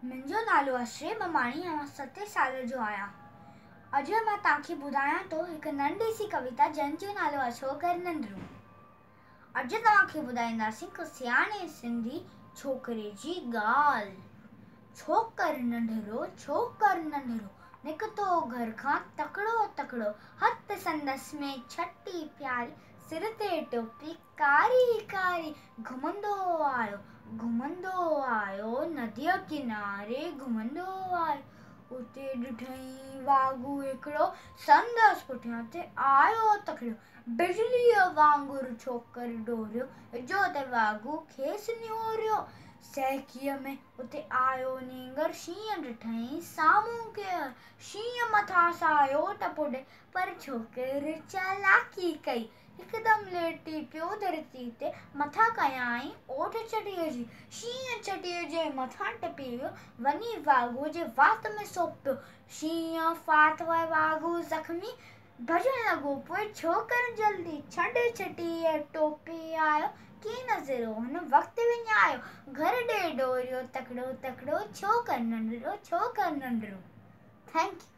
मुंहिंजो नालो आश्रय बमाणी ऐं मां 7 साल जो आहियां। अॼु मां तव्हांखे ॿुधायां थो हिकु नंढी सी कविता जंहिंजो नालो आहे छो कर नंढड़ो। अॼु तव्हांखे ॿुधाईंदासीं हिकु सियाणे सिंधी छोकिरे जी ॻाल्हि। छो कर नंढड़ो, छो कर नंढड़ो, निकितो घर खां तकिड़ो तकिड़ो, हथ संदसि में छटी प्यारी, सिर ते टोपी कारी कारी, घुमंदो आयो नदीअ किनारे, घुमंदो आयो। उते ॾिठई वाॻू हिकिड़ो, संदसि पुठियां ते आयो तकिड़ो, बिजलीअ वांगुरु छोकर डोरियो, जो ते वाॻू खेसि निहोरियो। सहकीअ में उते आयो नींगर, शींहं ॾिठई साम्हूं केर, शींहं मथां सायो टपो ॾे, पर छोकर चालाकी कई, हिकदमि लेटी पियो धरती ते, मथां कयाई ओठ चटीअ जी। शींहं चटीअ जे मथां टपी वियो, वञी वाॻूअ जे वात में सोपियो। शींहं फाथ वाॻू ज़ख़्मी, भॼण लॻो पोइ छोकर जल्दी छॾ छटीअ टोपी आयो, की नज़रो हुन वक़्तु विञायो, घर ॾे डोरियो तकिड़ो तकिड़ो, छो कर नंढड़ो, छो कर नंढड़ो। Thank U.